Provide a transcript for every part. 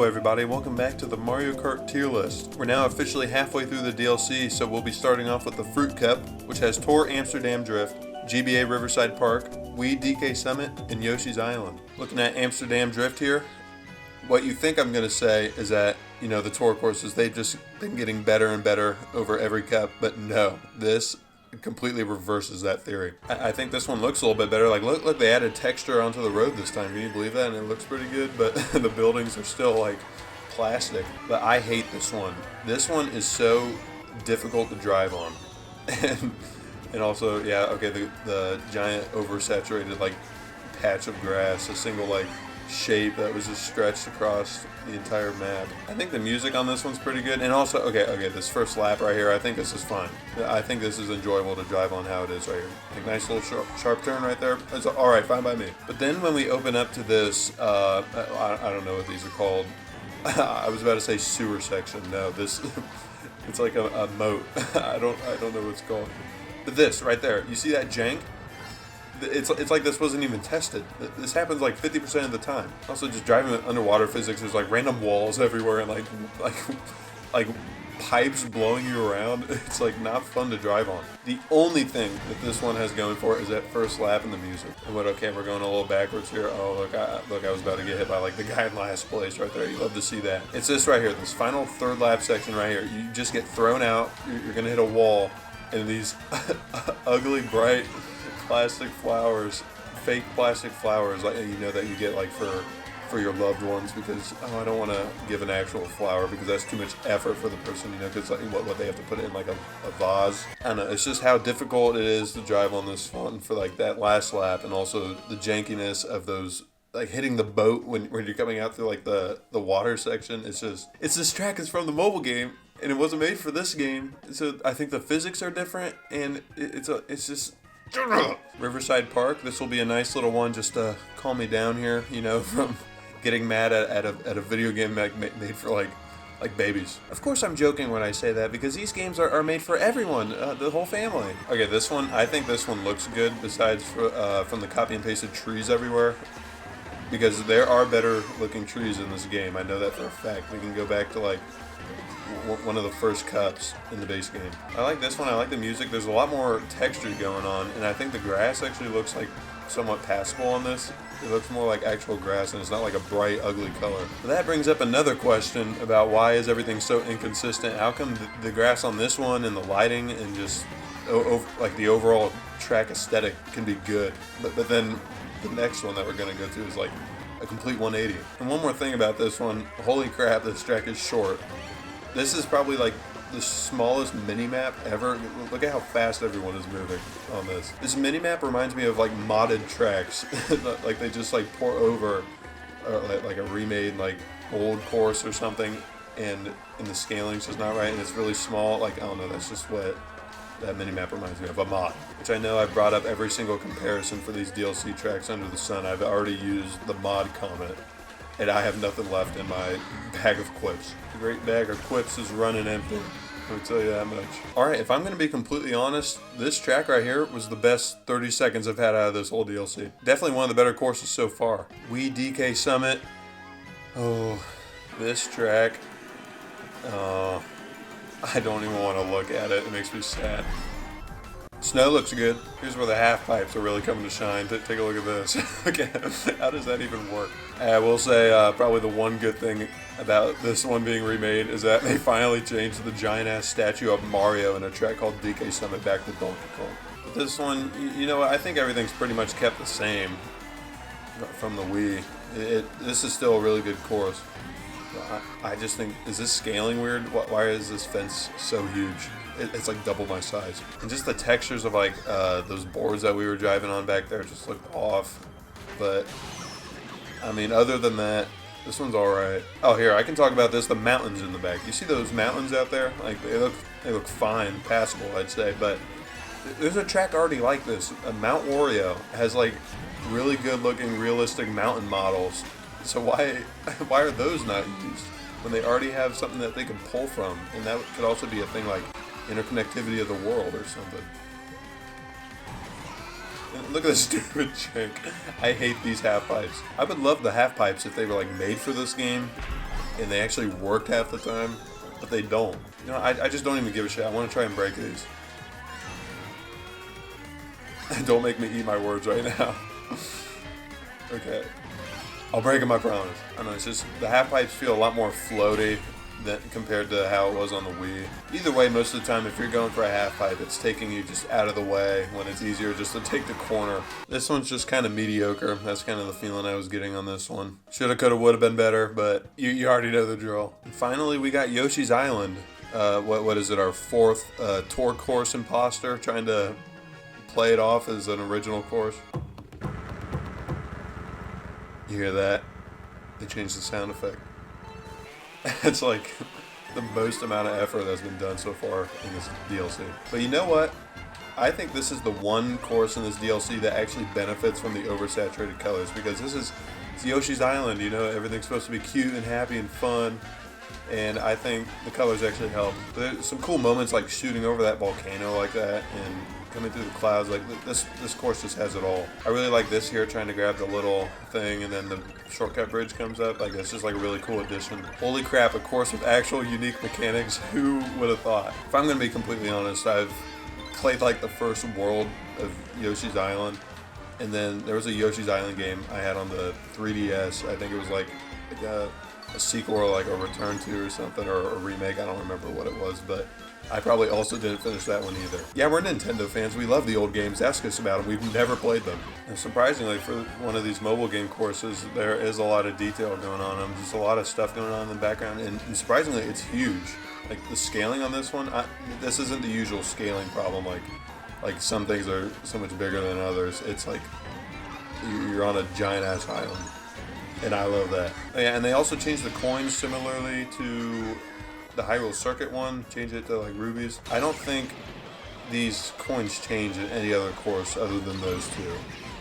everybody, welcome back to the Mario Kart tier list. We're now officially halfway through the DLC, so we'll be starting off with the Fruit Cup, which has Tour Amsterdam Drift, GBA Riverside Park, Wii DK Summit, and Yoshi's Island. Looking at Amsterdam Drift here, what you think I'm going to say is that, the tour courses, they've just been getting better and better over every cup, but no, this completely reverses that theory. I think this one looks a little bit better. Like, look, they added texture onto the road this time. Can you believe that? And it looks pretty good, but the buildings are still like plastic. But I hate this one. This one is so difficult to drive on. And also, yeah, okay, the giant oversaturated like patch of grass, a single like shape that was just stretched across the entire map. I think the music on this one's pretty good, and also okay, this first lap right here, I think this is fine. I think this is enjoyable to drive on how it is right here. I think nice little sharp turn right there. It's all right, fine by me. But then when we open up to this, I don't know what these are called. I was about to say sewer section. No, this it's like a moat. I don't know what it's called. But this right there, you see that jank? It's like this wasn't even tested. This happens like 50% of the time. Also, just driving with underwater physics, there's like random walls everywhere and like pipes blowing you around. It's like not fun to drive on. The only thing that this one has going for it is that first lap and the music. And okay, we're going a little backwards here. Oh, look, I was about to get hit by like the guy in last place right there. You love to see that. It's this right here, this final third lap section right here. You just get thrown out. You're gonna hit a wall, and these ugly, bright plastic flowers, fake plastic flowers, like that you get like for your loved ones, because I don't want to give an actual flower because that's too much effort for the person, because like what they have to put in like a vase. I don't know, it's just how difficult it is to drive on this one for like that last lap, and also the jankiness of those like hitting the boat when you're coming out through like the water section. It's this track is from the mobile game and it wasn't made for this game, so I think the physics are different, and it's just Riverside Park. This will be a nice little one just to calm me down here, from getting mad at a video game made for like babies. Of course I'm joking when I say that, because these games are made for everyone, the whole family. Okay, this one, I think this one looks good besides from the copy and pasted trees everywhere, because there are better looking trees in this game. I know that for a fact. We can go back to like one of the first cups in the base game. I like this one. I like the music. There's a lot more texture going on, and I think the grass actually looks like somewhat passable on this. It looks more like actual grass, and it's not like a bright, ugly color. But that brings up another question about why is everything so inconsistent? How come the grass on this one and the lighting and just like the overall track aesthetic can be good, but then the next one that we're gonna go to is like a complete 180. And one more thing about this one, holy crap, this track is short. This is probably like the smallest mini-map ever. Look at how fast everyone is moving on this. This mini-map reminds me of like modded tracks. Like they just like pour over like a remade like old course or something, and the scaling's just not right, and it's really small. Like, I don't know, that's just what that mini-map reminds me of, a mod. Which I know I've brought up every single comparison for these DLC tracks under the sun. I've already used the mod comment, and I have nothing left in my bag of quips. The great bag of quips is running empty. I'll tell you that much. Alright, if I'm going to be completely honest, this track right here was the best 30 seconds I've had out of this whole DLC. Definitely one of the better courses so far. Wii DK Summit. Oh, this track. I don't even want to look at it. It makes me sad. Snow looks good. Here's where the half pipes are really coming to shine. Take a look at this. Okay, how does that even work? I will say probably the one good thing about this one being remade is that they finally changed the giant-ass statue of Mario in a track called DK Summit back to Donkey Kong. But this one, I think everything's pretty much kept the same from the Wii. This is still a really good course. I just think, is this scaling weird? Why is this fence so huge? It's like double my size. And just the textures of like those boards that we were driving on back there just looked off. But I mean, other than that, this one's alright. Oh, here, I can talk about this, the mountains in the back. You see those mountains out there? Like, they look fine, passable, I'd say, but there's a track already like this. Mount Wario has like really good looking realistic mountain models. So why are those not used when they already have something that they can pull from? And that could also be a thing like interconnectivity of the world or something. And look at this stupid chick. I hate these half pipes. I would love the half pipes if they were like made for this game. and they actually worked half the time, but they don't. You know, I just don't even give a shit. I want to try and break these. Don't make me eat my words right now. Okay. I'll break them, I promise. I don't know, it's just, the half pipes feel a lot more floaty than compared to how it was on the Wii. Either way, most of the time, if you're going for a half pipe, it's taking you just out of the way when it's easier just to take the corner. This one's just kind of mediocre. That's kind of the feeling I was getting on this one. Shoulda, coulda, woulda been better, but you already know the drill. And finally, we got Yoshi's Island. What is it, our fourth tour course imposter, trying to play it off as an original course. You hear that? They changed the sound effect. It's like the most amount of effort that's been done so far in this DLC. But you know what? I think this is the one course in this DLC that actually benefits from the oversaturated colors, because it's Yoshi's Island, you know, everything's supposed to be cute and happy and fun. And I think the colors actually help. There's some cool moments like shooting over that volcano like that and coming through the clouds. Like this course just has it all. I really like this here, trying to grab the little thing and then the shortcut bridge comes up. Like it's just like a really cool addition. Holy crap, a course with actual unique mechanics. Who would have thought? If I'm gonna be completely honest, I've played like the first world of Yoshi's Island, and then there was a Yoshi's Island game I had on the 3DS. I think it was like a sequel or like a return to or something, or a remake. I don't remember what it was, but I probably also didn't finish that one either. Yeah, we're Nintendo fans. We love the old games. Ask us about them. We've never played them. And surprisingly, for one of these mobile game courses, there is a lot of detail going on. Just a lot of stuff going on in the background. And surprisingly, it's huge. Like the scaling on this one, this isn't the usual scaling problem. Like some things are so much bigger than others. It's like you're on a giant ass island. And I love that. Yeah, and they also changed the coins similarly to the Hyrule Circuit one. Change it to like rubies. I don't think these coins change in any other course other than those two.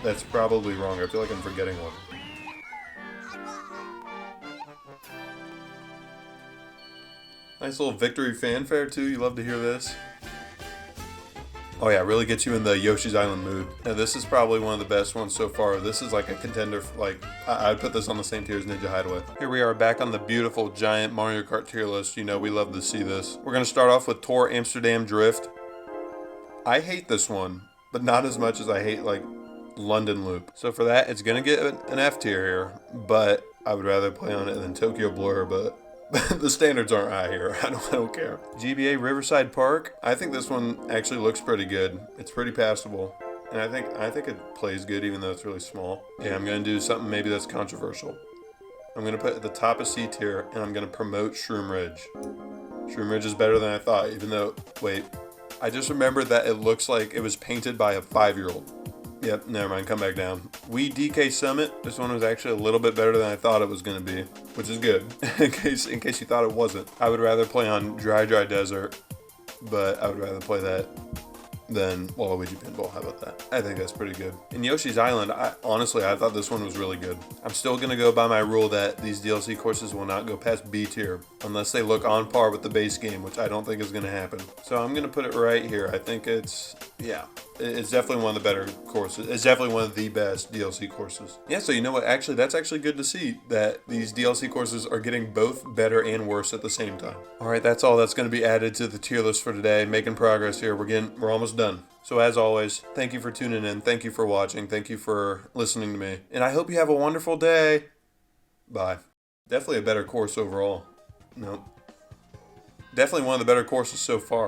That's probably wrong. I feel like I'm forgetting one. Nice little victory fanfare too. You love to hear this. Oh yeah, really gets you in the Yoshi's Island mood. Now this is probably one of the best ones so far. This is like a contender, like, I'd put this on the same tier as Ninja Hideaway. Here we are back on the beautiful giant Mario Kart tier list. You know, we love to see this. We're gonna start off with Tour Amsterdam Drift. I hate this one, but not as much as I hate like London Loop. So for that, it's gonna get an F tier here, but I would rather play on it than Tokyo Blur, but the standards aren't high here. I don't care. GBA Riverside Park. I think this one actually looks pretty good. It's pretty passable, and I think it plays good even though it's really small. Yeah, I'm gonna do something maybe that's controversial. I'm gonna put at the top of C tier, and I'm gonna promote Shroom Ridge. Shroom Ridge is better than I thought, even though, wait, I just remembered that it looks like it was painted by a 5-year-old. Yep, never mind, come back down. Wii DK Summit. This one was actually a little bit better than I thought it was going to be, which is good, in case you thought it wasn't. I would rather play on Dry Desert, but I would rather play that than Waluigi Pinball. How about that? I think that's pretty good. In Yoshi's Island, honestly, I thought this one was really good. I'm still going to go by my rule that these DLC courses will not go past B tier unless they look on par with the base game, which I don't think is going to happen. So I'm going to put it right here. I think it's definitely one of the better courses. It's definitely one of the best DLC courses. Yeah, so you know what? Actually, that's actually good to see that these DLC courses are getting both better and worse at the same time. All right, that's all that's going to be added to the tier list for today. Making progress here. We're almost done. So as always, thank you for tuning in. Thank you for watching. Thank you for listening to me. And I hope you have a wonderful day. Bye. Definitely a better course overall. No. Definitely one of the better courses so far.